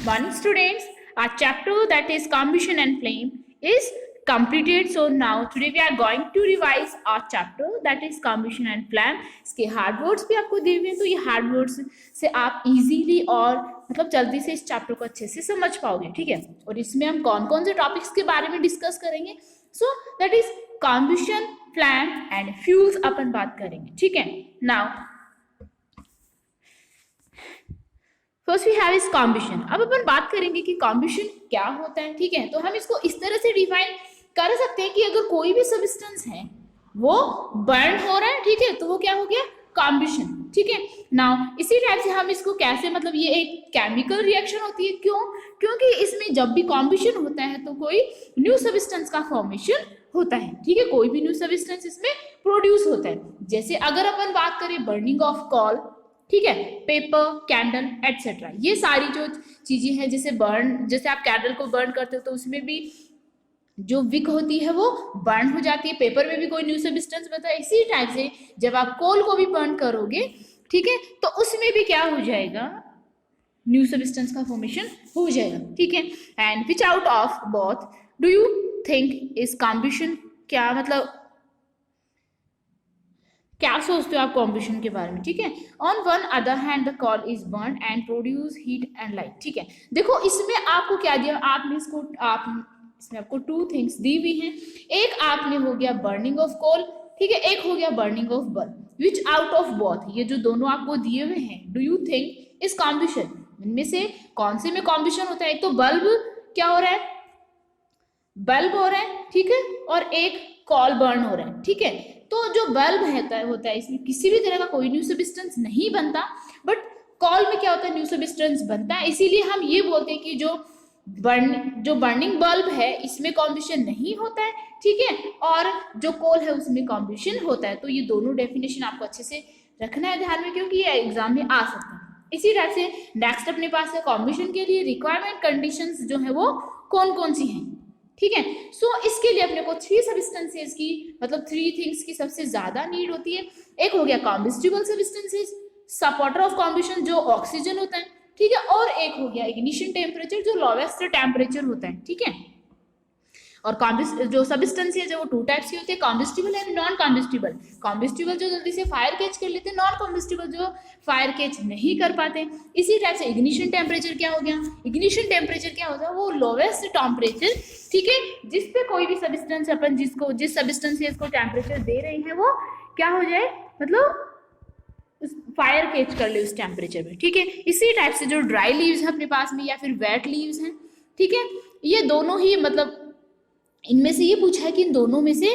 Good morning, students. Our chapter that is combustion and flame is completed. So now today we are going to revise our chapter that is combustion and flame. इसके hard words भी आपको दिए हुए हैं, तो ये hard words से आप इजीली और मतलब जल्दी से इस चैप्टर को अच्छे से समझ पाओगे, ठीक है। और इसमें हम कौन कौन से टॉपिक्स के बारे में डिस्कस करेंगे, so that is combustion, flame and fuels अपन बात करेंगे, ठीक है। Now first we have is combustion. अब अपन बात करेंगे कि कॉम्बशन क्या होता है, ठीक है। तो हम इसको इस तरह से डिफाइन कर सकते हैं कि अगर कोई भी सब्सटेंस है वो बर्न हो रहा है, ठीक है, तो वो क्या हो गया, कॉम्बशन, ठीक है। नाउ इसी टाइप से हम इसको कैसे, मतलब ये एक केमिकल रिएक्शन होती है, क्यों, क्योंकि इसमें जब भी कॉम्बशन होता है तो कोई न्यू सब्सटेंस का फॉर्मेशन होता है, ठीक है, कोई भी न्यू सब्सटेंस इसमें प्रोड्यूस होता है। जैसे अगर अपन बात करें बर्निंग ऑफ कोल, ठीक है, पेपर, कैंडल एटसेट्रा, ये सारी जो चीजें हैं, जैसे बर्न, जैसे आप कैंडल को बर्न करते हो तो उसमें भी जो विक होती है वो बर्न हो जाती है, पेपर में भी कोई न्यू सब्सटेंस बनता है। इसी टाइप से जब आप कोल को भी बर्न करोगे, ठीक है, तो उसमें भी क्या हो जाएगा, न्यू सब्सटेंस का फॉर्मेशन हो जाएगा, ठीक है। And which out of both do you think is combustion, क्या मतलब क्या सोचते हो आप कॉम्बशन के बारे में, ठीक है। On one other hand the call is burn and produce heat and light, ठीक है। देखो इसमें आपको क्या दिया, आपने इसको इसमें आपको टू थिंग्स दी हुई हैं। एक आपने हो गया बर्निंग ऑफ कोल, ठीक है, एक हो गया burning of bulb. Which out of both, ये जो दोनों आपको दिए हुए हैं, do you think is combustion, इनमें से कौन से में कॉम्बशन होता है। एक तो बल्ब क्या हो रहा है, बल्ब हो रहा है, ठीक है, और एक कॉल बर्न हो रहा है, ठीक है। तो जो बल्ब होता है इसमें किसी भी तरह का कोई न्यू सब्सटेंस नहीं बनता, बट कॉल में क्या होता है, न्यू सब्सटेंस बनता है। इसीलिए हम ये बोलते हैं कि जो बर्निंग बल्ब है इसमें कॉम्बशन नहीं होता है, ठीक है, और जो कोल है उसमें कॉम्बशन होता है। तो ये दोनों डेफिनेशन आपको अच्छे से रखना है ध्यान में, क्योंकि ये एग्जाम में आ सकता है। इसी तरह से नेक्स्ट अपने पास है कॉम्बशन के लिए रिक्वायरमेंट कंडीशंस जो है वो कौन कौन सी हैं, ठीक है। सो इसके लिए अपने को थ्री सब्सटेंसेस की, मतलब थ्री थिंग्स की सबसे ज्यादा नीड होती है। एक हो गया कॉम्बस्टिबल सब्सटेंसेस, सपोर्टर ऑफ कॉम्बशन जो ऑक्सीजन होता है, ठीक है, और एक हो गया इग्निशन टेम्परेचर जो लोवेस्ट टेम्परेचर होता है, ठीक है। और जो सब्सटेंस है जो वो टू टाइप्स की होती है, कॉम्बस्टिबल एंड नॉन कॉम्बस्टिबल। कॉम्बस्टिबल जो जल्दी से फायर कैच कर लेते हैं, नॉन कॉम्बस्टिबल जो फायर कैच नहीं कर पाते। इसी टाइप से इग्निशन टेम्परेचर क्या हो गया, इग्निशन टेम्परेचर क्या होता है, वो लोवेस्ट टेम्परेचर, ठीक है, जिस पे कोई भी सब्सटेंस अपन जिस सब्सटेंस को टेम्परेचर दे रहे हैं वो क्या हो जाए, मतलब फायर कैच कर ले उस टेम्परेचर में, ठीक है। इसी टाइप से जो ड्राई लीव्स है अपने पास में या फिर वेट लीव्स हैं, ठीक है, ये दोनों ही, मतलब इनमें से ये पूछा है कि इन दोनों में से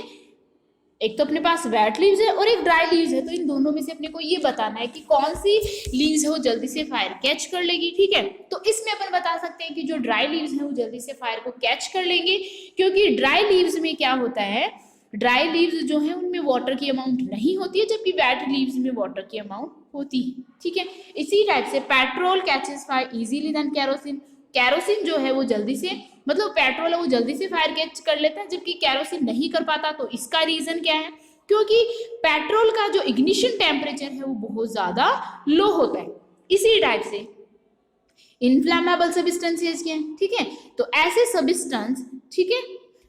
एक तो अपने पास वेट लीव्स है और एक ड्राई लीव्स है, तो इन दोनों में से अपने को ये बताना है कि कौन सी लीव्स है वो जल्दी से फायर कैच कर लेगी, ठीक है। तो इसमें अपन बता सकते हैं कि जो ड्राई लीव्स हैं वो जल्दी से फायर को कैच कर लेंगे, क्योंकि ड्राई लीव्स में क्या होता है, ड्राई लीव्स जो है उनमें वाटर की अमाउंट नहीं होती है, जबकि वेट लीव्स में वाटर की अमाउंट होती है, ठीक है। इसी टाइप से petrol catches fire easily than kerosene, kerosene जो है वो जल्दी से, मतलब पेट्रोल है वो जल्दी से फायर कैच कर लेता है, जबकि कैरोसिन नहीं कर पाता। तो इसका रीजन क्या है, क्योंकि पेट्रोल का जो इग्निशन टेम्परेचर है वो बहुत ज्यादा लो होता है। इसी टाइप से इनफ्लेमेबल सब्सटेंसेस क्या है, ठीक है, तो ऐसे सब्सटेंस, ठीक है,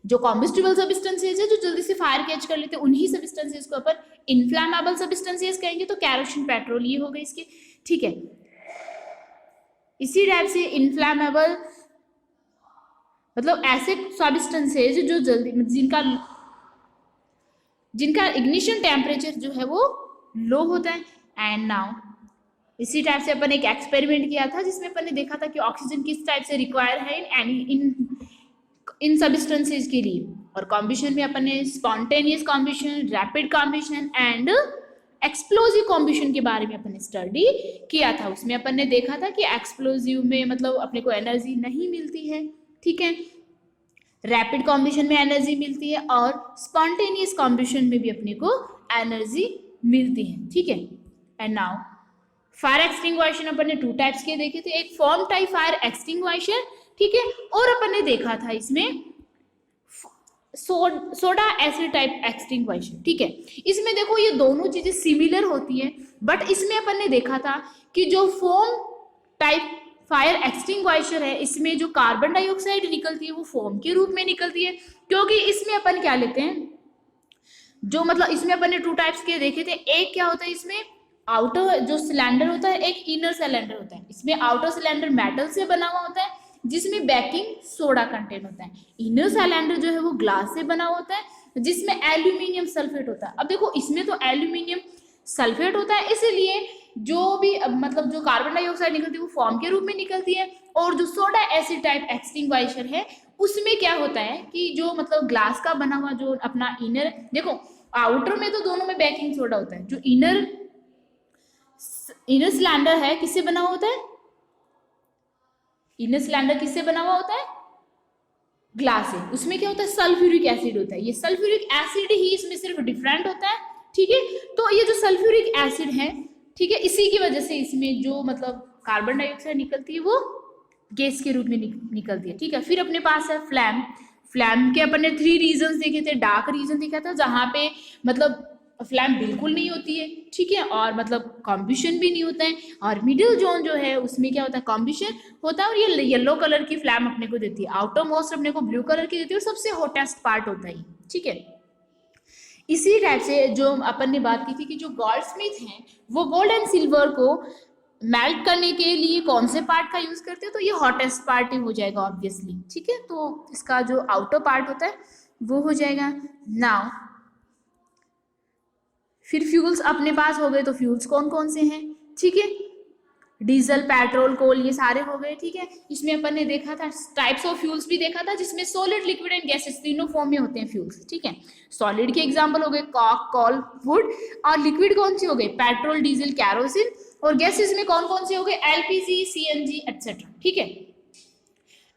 जो कॉम्बस्टिबल सब्सटेंसेस है जो जल्दी से फायर कैच कर लेते हैं, उन्हीं सब्सटेंसेस को अपन इनफ्लेमेबल सब्सटेंसेस कहेंगे। तो कैरोसिन, पेट्रोल ये हो गए इसके, ठीक है। इसी टाइप से इनफ्लेमेबल मतलब ऐसे सब्सटेंसेस जो जल्दी, जिनका इग्निशन टेम्परेचर जो है वो लो होता है। एंड नाउ इसी टाइप से अपन एक एक्सपेरिमेंट किया था जिसमें अपन ने देखा था कि ऑक्सीजन किस टाइप से रिक्वायर है इन सब्सटेंसेस के लिए। और कॉम्बशन में अपन ने spontaneous combustion, rapid combustion and explosive combustion के बारे में अपन ने स्टडी किया था। उसमें अपन ने देखा था कि एक्सप्लोजिव में मतलब अपने को एनर्जी नहीं मिलती है, ठीक है, रैपिड कॉम्बशन में एनर्जी मिलती है और स्पॉन्टेनियस कॉम्बशन में भी अपने को एनर्जी मिलती है, ठीक है। एंड नाउ फायर एक्सटिंग्विशन अपन ने टू टाइप्स के देखे थे, एक फॉर्म टाइप फायर एक्सटिंग्विशन, ठीक है, और अपन ने देखा था इसमें सोडा एसिड टाइप एक्सटिंग्विशन, ठीक है। इसमें देखो ये दोनों चीजें सिमिलर होती है, बट इसमें अपन ने देखा था कि जो फोम टाइप फायर एक्सटिंग्विशर है, इसमें जो कार्बन डाइऑक्साइड निकलती है वो फोम के रूप में निकलती है, क्योंकि इसमें अपन क्या लेते हैं, जो मतलब इसमें अपन ने 2 टाइप्स के देखे थे। एक क्या होता है, इसमें आउटर जो सिलेंडर होता है, एक इनर सिलेंडर होता है। इसमें आउटर सिलेंडर मेटल से बना हुआ होता है जिसमें बेकिंग सोडा कंटेंट होता है। इनर सिलेंडर जो है वो ग्लास से बना हुआ होता है जिसमें एल्यूमिनियम सल्फेट होता है। अब देखो इसमें तो एल्यूमिनियम सल्फेट होता है, इसलिए जो भी मतलब जो कार्बन डाइऑक्साइड निकलती है वो फॉर्म के रूप में निकलती है। और जो सोडा एसिड टाइप एक्सटिंग्विशर है उसमें क्या होता है कि जो मतलब ग्लास का बना हुआ जो अपना इनर, देखो आउटर में तो दोनों में बेकिंग सोडा होता है, जो इनर सिलेंडर है किससे बना हुआ होता है, इनर सिलेंडर किससे बना हुआ होता है, ग्लास से। उसमें क्या होता है, सल्फ्यूरिक एसिड होता है। ये सल्फ्यूरिक एसिड ही इसमें सिर्फ डिफरेंट होता है, ठीक है। तो ये जो सल्फ्यूरिक एसिड है, ठीक है, इसी की वजह से इसमें जो मतलब कार्बन डाइऑक्साइड निकलती है वो गैस के रूप में निकलती है, ठीक है। फिर अपने पास है फ्लैम। फ्लैम के अपन ने 3 रीजन देखे थे। डार्क रीजन देखा था जहाँ पे मतलब फ्लैम बिल्कुल नहीं होती है, ठीक है, और मतलब कॉम्बिशन भी नहीं होता है। और मिडिल जोन जो है उसमें क्या होता है, कॉम्बिशन होता है। और ये येलो कलर की फ्लैम अपने को देती है, आउटर मोस्ट अपने को ब्लू कलर की देती है, और सबसे हॉटेस्ट पार्ट होता है, ठीक है। इसी टाइप से जो अपन ने बात की थी कि जो गोल्ड स्मिथ हैं वो गोल्ड एंड सिल्वर को मेल्ट करने के लिए कौन से पार्ट का यूज करते हैं, तो ये हॉटेस्ट पार्ट ही हो जाएगा ऑब्वियसली, ठीक है। तो इसका जो आउटर पार्ट होता है वो हो जाएगा। नाउ फिर फ्यूल्स अपने पास हो गए, तो फ्यूल्स कौन कौन से हैं, ठीक है, डीजल, पेट्रोल, कोल, ये सारे हो गए, ठीक है। इसमें अपन ने देखा था टाइप्स ऑफ फ्यूल्स भी देखा था, जिसमें सॉलिड, लिक्विड एंड गैसेस तीनों फॉर्म में होते हैं फ्यूल्स, ठीक है। सॉलिड के एग्जांपल हो गए कॉक, कोल, वुड। और लिक्विड कौन से हो गए, पेट्रोल, डीजल, कैरोसिन। और गैसेस में कौन कौन से हो गए, एलपीजी, सीएनजी एटसेट्रा, ठीक है।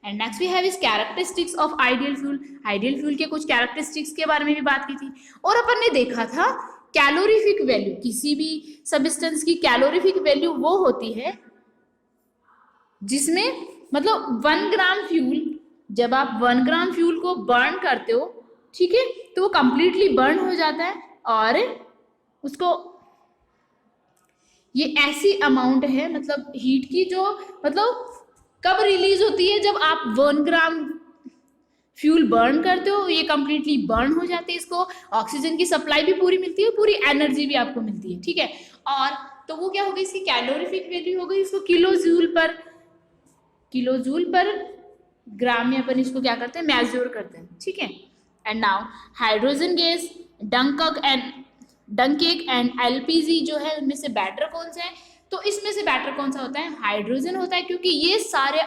And next we have is characteristics of ideal fuel. Ideal fuel के कुछ कैरेक्टरिस्टिक्स के बारे में भी बात की थी। और अपन ने देखा था कैलोरीफिक वैल्यू, किसी भी सब्सटेंस की कैलोरीफिक वैल्यू वो होती है जिसमें मतलब 1 ग्राम फ्यूल, जब आप 1 ग्राम फ्यूल को बर्न करते हो, ठीक है, तो वो कंप्लीटली बर्न हो जाता है। और उसको ये ऐसी अमाउंट है मतलब हीट की जो मतलब कब रिलीज होती है, जब आप 1 ग्राम फ्यूल बर्न करते हो, ये कंप्लीटली बर्न हो जाते हैं। इसको ऑक्सीजन की सप्लाई भी पूरी मिलती है, पूरी एनर्जी भी आपको मिलती है, ठीक है। और तो वो क्या हो गई, इसकी कैलोरीफिक वैल्यू हो गई, इसको किलोजूल पर ग्राम में अपन इसको क्या करते हैं, मेजर करते हैं, ठीक है। एंड नाउ हाइड्रोजन गैस, डंकेक एंड एलपीजी जो है उनमें से बेटर कौन सा है, तो इसमें से बेटर कौन सा होता है, हाइड्रोजन होता है, क्योंकि ये सारे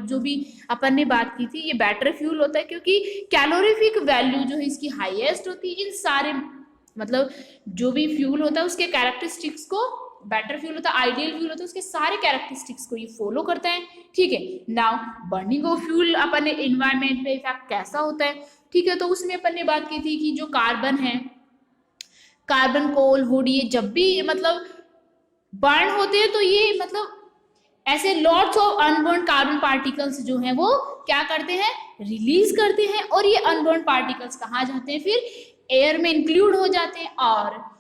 जो भी अपन ने बात की थी ये बेटर फ्यूल होता है, क्योंकि कैलोरीफिक वैल्यू जो है इसकी हाईएस्ट होती है। इन सारे मतलब जो भी फ्यूल होता है उसके कैरेक्टरिस्टिक्स को बेटर फ्यूल होता है, आइडियल फ्यूल होता है, उसके सारे कैरेक्टरिस्टिक्स को ये फॉलो करता है, ठीक है। नाउ बर्निंग ऑफ फ्यूल अपन ने एनवायरमेंट पे इफेक्ट कैसा होता है, ठीक है, तो उसमें अपन ने बात की थी कि जो कार्बन है, कार्बन, कोल, वुड, ये जब भी मतलब बर्न होते हैं तो ये मतलब ऐसे lots of unburn carbon particles जो हैं वो क्या करते हैं, रिलीज करते हैं। और ये अनबर्न पार्टिकल्स कहाँ जाते हैं, फिर एयर में इंक्लूड हो जाते हैं, और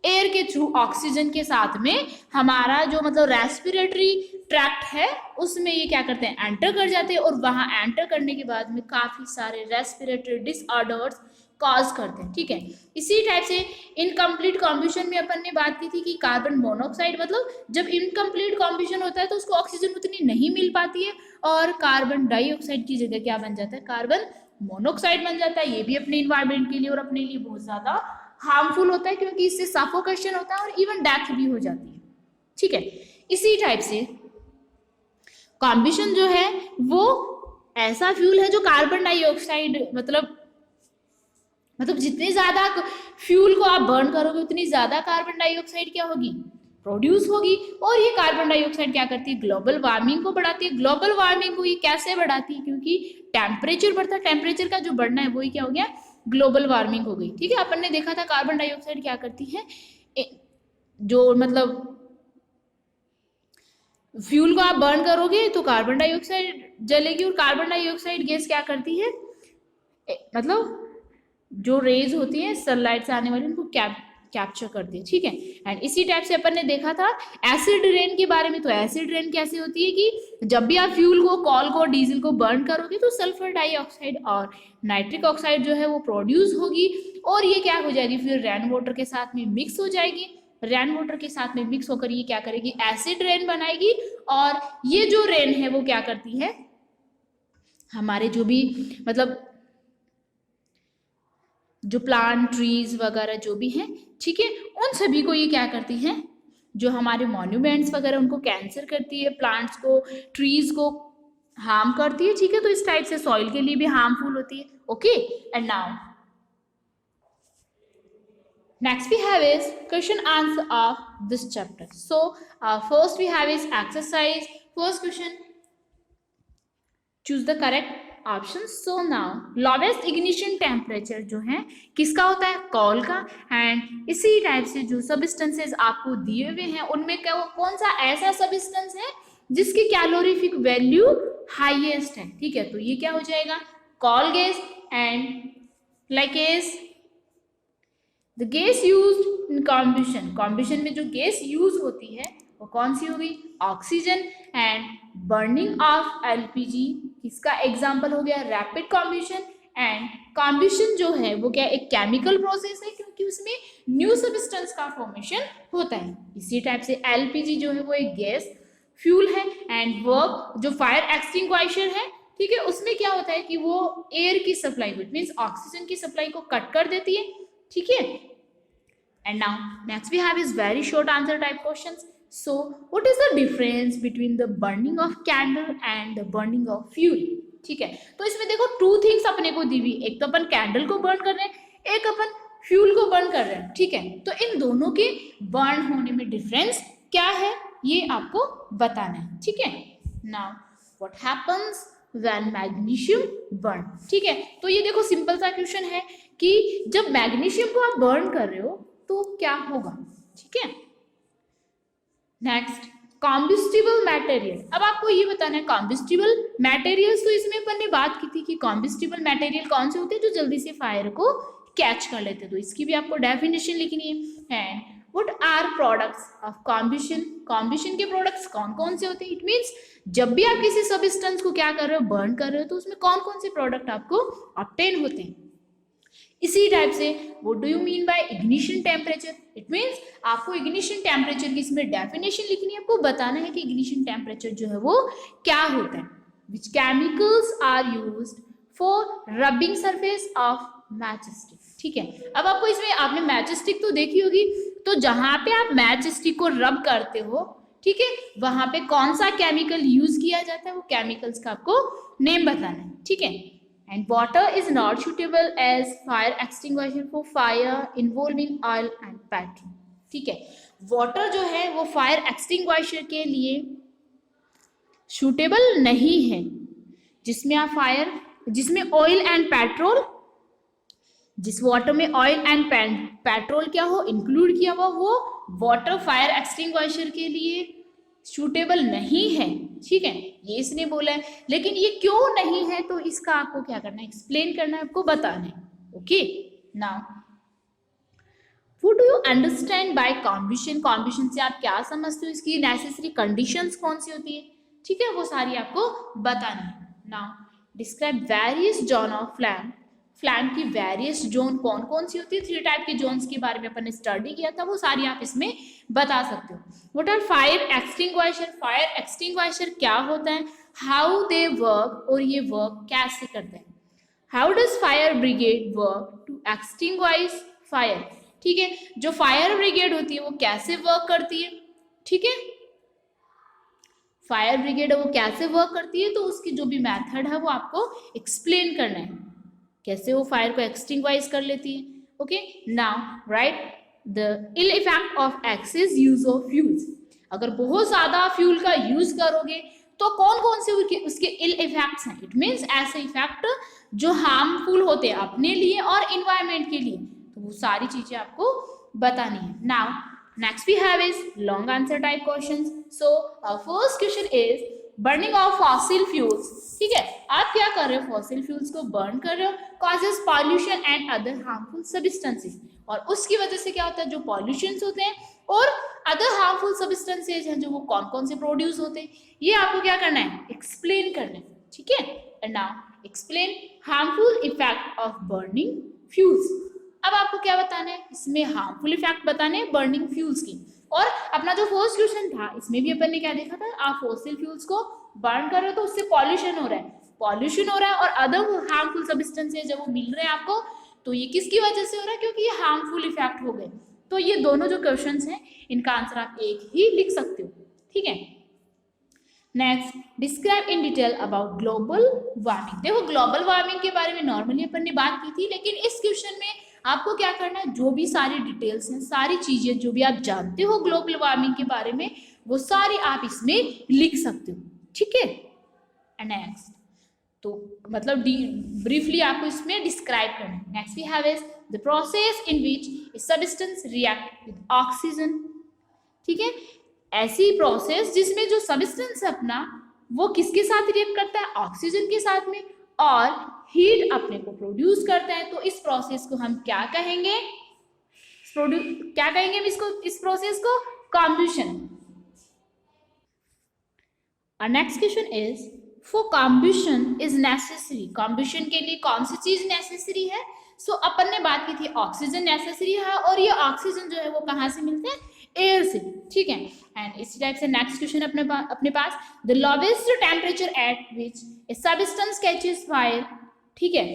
एयर के थ्रू ऑक्सीजन के साथ में हमारा जो मतलब रेस्पिरेटरी ट्रैक्ट है उसमें ये क्या करते हैं, एंटर कर जाते हैं। और वहां एंटर करने के बाद में काफी सारे रेस्पिरेटरी डिसऑर्डर्स कॉज करते हैं, ठीक है। इसी टाइप से इनकम्प्लीट कॉम्बिशन में अपन ने बात की थी कि कार्बन मोनोऑक्साइड मतलब जब इनकम्प्लीट कॉम्बिशन होता है तो उसको ऑक्सीजन उतनी नहीं मिल पाती है, और कार्बन डाइऑक्साइड की जगह क्या बन जाता है, कार्बन मोनोऑक्साइड बन जाता है। ये भी अपने इन्वायरमेंट के लिए और अपने लिए बहुत ज्यादा हार्मफुल होता है, क्योंकि इससे सफोकेशन होता है और इवन डेथ भी हो जाती है, ठीक है। इसी टाइप से कॉम्बिशन जो है वो ऐसा फ्यूल है जो कार्बन डाइऑक्साइड मतलब जितने ज्यादा फ्यूल को आप बर्न करोगे उतनी ज्यादा कार्बन डाइऑक्साइड क्या होगी, प्रोड्यूस होगी। और ये कार्बन डाइऑक्साइड क्या करती है, ग्लोबल वार्मिंग को बढ़ाती है। ग्लोबल वार्मिंग को ये कैसे बढ़ाती है, क्योंकि टेम्परेचर बढ़ता है, टेम्परेचर का जो बढ़ना है वही क्या हो गया, ग्लोबल वार्मिंग हो गई, ठीक है। अपन ने देखा था कार्बन डाइऑक्साइड क्या करती है, जो मतलब फ्यूल को आप बर्न करोगे तो कार्बन डाइऑक्साइड जलेगी, और कार्बन डाइऑक्साइड गैस क्या करती है, मतलब जो रेज होती है सनलाइट से आने वाली उनको कैप्चर करती है, ठीक है। एंड इसी टाइप से अपन ने देखा था एसिड रेन के बारे में। तो एसिड रेन कैसे होती है कि जब भी आप फ्यूल को, कॉल को, डीजल को बर्न करोगे तो सल्फर डाइऑक्साइड और नाइट्रिक ऑक्साइड जो है वो प्रोड्यूस होगी और ये क्या हो जाएगी, फिर रेन वाटर के साथ में मिक्स हो जाएगी। रेन वाटर के साथ में मिक्स होकर ये क्या करेगी, एसिड रेन बनाएगी। और ये जो रेन है वो क्या करती है, हमारे जो भी मतलब जो प्लांट, ट्रीज वगैरह जो भी हैं, ठीक है, उन सभी को ये क्या करती है, जो हमारे मॉन्यूमेंट्स वगैरह उनको कैंसर करती है, प्लांट्स को, ट्रीज को हार्म करती है, ठीक है। तो इस टाइप से सॉइल के लिए भी हार्मफुल होती है। Okay, and now next we have is question answer of this chapter. So first we have is exercise. First question, choose the correct option. So now lowest ignition temperature जो है किसका होता है, कॉल का। And इसी type से जो substances आपको दिए हुए हैं उनमें क्या, कौन सा ऐसा सबस्टेंस है जिसकी कैलोरीफिक वैल्यू हाईएस्ट है, ठीक है। तो ये क्या हो जाएगा, coal gas. And like is the gas used in combustion, combustion में जो गैस यूज होती है वो कौन सी होगी, oxygen. And burning of LPG इसका एग्जांपल हो गया रैपिड कॉम्बशन। एंड कॉम्बशन जो है वो क्या, एक केमिकल प्रोसेस है क्योंकि उसमें न्यू सब्सटेंस का फॉर्मेशन होता है। इसी टाइप से एलपीजी जो है वो एक गैस फ्यूल है। एंड वर्क जो फायर एक्सटिंग्विशर है, ठीक है, उसमें क्या होता है कि वो एयर की सप्लाई, विच मीन्स ऑक्सीजन की सप्लाई को कट कर देती है, ठीक है। And now next we have is very short answer type questions. So what is the difference between the burning of candle and the burning of fuel. ठीक है, तो इसमें देखो टू थिंग्स अपने को दी हुई, एक तो अपन कैंडल को बर्न कर रहे हैं, एक अपन फ्यूल को बर्न कर रहे हैं. ठीक है, तो इन दोनों के बर्न होने में डिफरेंस क्या है ये आपको बताना है. ठीक है, now what happens when magnesium burn. ठीक है, तो ये देखो सिंपल सा क्वेश्चन है कि जब मैग्नीशियम को आप बर्न कर रहे हो तो क्या होगा. ठीक है, नेक्स्ट कॉम्बिस्टिबल मटेरियल. अब आपको ये बताना है कॉम्बिस्टिबल मटेरियल्स, तो इसमें अपन ने बात की थी कि कॉम्बिस्टिबल मटेरियल कौन से होते हैं जो जल्दी से फायर को कैच कर लेते हैं, तो इसकी भी आपको डेफिनेशन लिखनी है. And what are products of combustion. Combustion के प्रोडक्ट्स कौन कौन से होते हैं. इट मीन्स जब भी आप किसी सब्सटेंस को क्या कर रहे हो, बर्न कर रहे हो, तो उसमें कौन कौन से प्रोडक्ट आपको ऑब्टेन होते हैं. इसी टाइप से what do you mean by ignition temperature. It means आपको इग्निशन टेम्परेचर की इसमें डेफिनेशन लिखनी है, आपको बताना है कि इग्निशन टेम्परेचर जो है वो क्या होता है. Which chemicals are used for rubbing surface of match stick. ठीक है, अब आपको इसमें आपने मैच स्टिक तो देखी होगी, तो जहां पे आप मैच स्टिक को रब करते हो, ठीक है, वहां पे कौन सा केमिकल यूज किया जाता है, वो केमिकल्स का आपको नेम बताना है. ठीक है, and water is not suitable as fire extinguisher for fire involving oil and petrol. ठीक है, वाटर जो है वो फायर एक्सटिंग्विशर के लिए सुटेबल नहीं है जिसमें आप फायर, जिसमें ऑयल एंड पेट्रोल, जिस वाटर में ऑयल एंड पेट्रोल क्या हो इंक्लूड किया हुआ, वो वाटर फायर एक्सटिंग्विशर के लिए सूटेबल नहीं है. ठीक है, ये इसने बोला है, लेकिन ये क्यों नहीं है तो इसका आपको क्या करना है, एक्सप्लेन करना है, आपको बताना है. Okay, now what do you understand by combination. Combination से आप क्या समझते हो, इसकी नेसेसरी कंडीशंस कौन सी होती है. ठीक है, वो सारी आपको बतानी है. Now describe various zone of flame. Flame की वेरियस जोन कौन कौन सी होती है, 3 टाइप की जोन्स के बारे में अपन ने स्टडी किया था, वो सारी आप इसमें बता सकते हो. What are fire extinguisher. Fire extinguisher क्या होता है, हाउ दे वर्क, और ये वर्क कैसे करते हैं. How does fire brigade work to extinguish fire. ठीक है, जो फायर ब्रिगेड होती है वो कैसे वर्क करती है. ठीक है, फायर ब्रिगेड वो कैसे वर्क करती है, तो उसकी जो भी मेथड है वो आपको एक्सप्लेन करना है, कैसे वो फायर को एक्सटिंग्विश कर लेती है. Okay, now write the ill effect of excess use of fuels. अगर बहुत ज्यादा फ्यूल का यूज करोगे तो कौन कौन से उसके इल इफेक्ट्स हैं. इट मीन्स ऐसे इफेक्ट जो हार्मफुल होते हैं अपने लिए और इन्वायरमेंट के लिए, तो वो सारी चीजें आपको बतानी है. Now next we have is long answer type questions. So first question is burning of fossil fuels, ठीक है, आप क्या कर रहे हो, फॉसिल फ्यूल्स को बर्न कर रहे हो, causes pollution and other harmful substances, और उसकी वजह से क्या होता है, जो पॉल्यूशंस होते हैं और अदर हार्मफुल सब्सटेंसेज हैं जो वो कौन कौन से प्रोड्यूस होते हैं, ये आपको क्या करना है, एक्सप्लेन करना है, ठीक है। And now explain harmful effect of burning fuels. अब आपको क्या बताना है, इसमें हार्मफुल इफेक्ट बताने हैं बर्निंग फ्यूल्स की। और अपना जो फर्स्ट क्वेश्चन था इसमें भी अपन ने क्या देखा था, आप फॉसिल फ्यूल्स को बर्न कर रहे हो तो उससे पॉल्यूशन हो रहा है, और अदर हार्मफुल सब्सटेंसेज जब वो मिल रहे हैं आपको, तो ये किसकी वजह से हो रहा है, क्योंकि ये हार्मफुल इफेक्ट हो गए। तो ये दोनों जो क्वेश्चंस हैं इनका आंसर आप एक ही लिख सकते हो, ठीक है। Next, describe in detail about global warming. देखो ग्लोबल वार्मिंग के बारे में नॉर्मली अपन ने बात की थी, लेकिन इस क्वेश्चन में आपको क्या करना है, जो भी सारी डिटेल्स हैं, सारी चीजें जो भी आप जानते हो ग्लोबल वार्मिंग के बारे में, वो सारी आप इसमें लिख सकते हो, ठीक है। नेक्स्ट, तो मतलब ब्रीफली आपको इसमें डिस्क्राइब करना है। Next we have is the process in which a substance react with oxygen, ठीक है, ऐसी प्रोसेस जिसमें जो सब्सटेंस है अपना वो किसके साथ रिएक्ट करता है, ऑक्सीजन के साथ में, और हीट अपने को प्रोड्यूस करता है। तो इस प्रोसेस को हम क्या कहेंगे, क्या कहेंगे हम इसको, इस प्रोसेस को combustion. Next question is for combustion is necessary, combustion के लिए कौन सी चीज नेसेसरी है। सो अपन ने बात की थी ऑक्सीजन नेसेसरी है, और ये ऑक्सीजन जो है वो कहाँ से मिलते हैं, एयर से, ठीक है। एंड इसी टाइप से नेक्स्ट क्वेश्चन अपने पास, the lowest temperature at which a substance catches fire, ठीक है,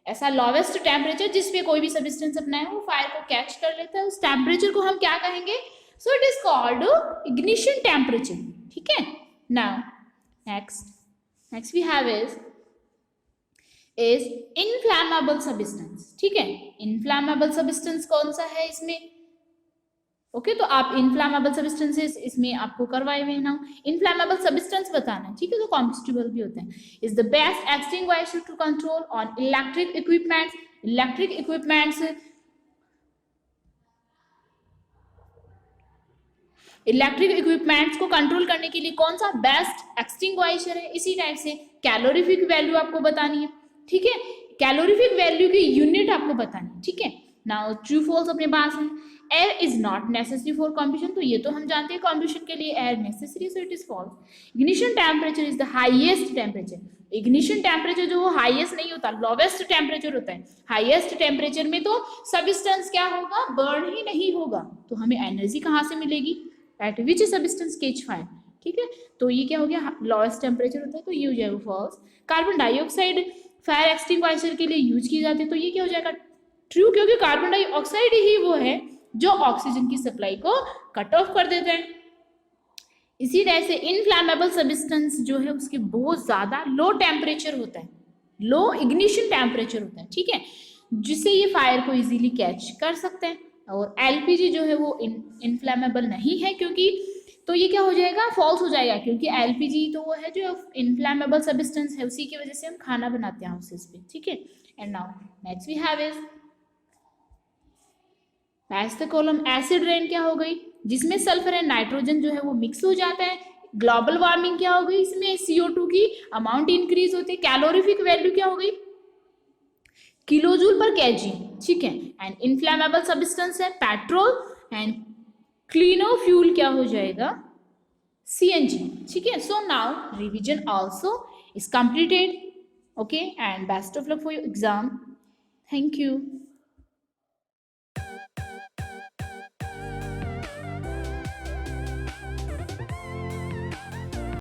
ऐसा लोवेस्ट टेम्परेचर जिसपे कोई भी सब्सटेंस अपना है वो फायर को कैच कर लेता है, उस टेम्परेचर को हम क्या कहेंगे, so it is called ignition temperature, ठीक है। Now next we have is inflammable substance, ठीक है। इनफ्लैमेबल सब्सटेंस कौन सा है इसमें, ओके तो आप इनफ्लैमेबल सब्सटेंसेस इसमें आपको करवाए हुए ना, इनफ्लैमेबल सब्सटेंस बताना है, ठीक है, तो कॉम्बस्टिबल भी होते हैं। Is the best extinguisher to control on electric equipments, electric equipments, electric equipments को कंट्रोल करने के लिए कौन सा बेस्ट एक्सटिंग्विशर है। इसी टाइप से कैलोरीफिक वैल्यू आपको बतानी है, ठीक है, कैलोरीफिक वैल्यू की यूनिट आपको बतानी है, ठीक है। नाउ ट्रू फॉल्स अपने पास है, air is not necessary for combustion, तो ये तो हम जानते हैं कॉम्बशन के लिए air necessary, so it is false. Ignition temperature is the highest temperature, ignition temperature जो वो हाईएस्ट नहीं होता, लोवेस्ट टेम्परेचर होता है। हाईएस्ट टेम्परेचर में तो सब्सटेंस क्या होगा, बर्न ही नहीं होगा, तो हमें एनर्जी कहाँ से मिलेगी, eight which substance catch fire, ठीक है। तो ये क्या हो गया, लोएस्ट टेम्परेचर होता है, तो ये हो जाएगा false. Carbon dioxide fire extinguisher के लिए यूज की जाती है, तो ये क्या हो जाएगा, ट्रू, क्योंकि कार्बन डाइऑक्साइड ही वो है जो ऑक्सीजन की सप्लाई को कट ऑफ कर देता है। इसी तरह से इनफ्लैमेबल सब्सटेंस जो है उसके बहुत ज्यादा लो टेम्परेचर होता है, लो इग्निशन टेम्परेचर होता है, ठीक है, जिससे ये फायर को इजीली कैच कर सकते हैं। और एलपीजी जो है वो इनफ्लैमेबल नहीं है, क्योंकि तो ये क्या हो जाएगा, फॉल्स हो जाएगा, क्योंकि एलपीजी तो वो है जो इनफ्लैमेबल सब्सटेंस है, उसी की वजह से हम खाना बनाते हैं उस पे, ठीक है। And now next we have is match the column, acid rain क्या हो गई, जिसमें सल्फर एंड नाइट्रोजन जो है वो मिक्स हो जाता है। ग्लोबल वार्मिंग क्या हो गई, इसमें CO2 की अमाउंट इंक्रीज होती है। कैलोरीफिक वैल्यू क्या हो गई, किलोजूल पर केजी, ठीक है। एंड इनफ्लैमेबल सब्सटेंस है पेट्रोल, एंड क्लीनो फ्यूल क्या हो जाएगा, CNG, ठीक है। So now revision also is completed, okay, and best of luck for your exam, thank you.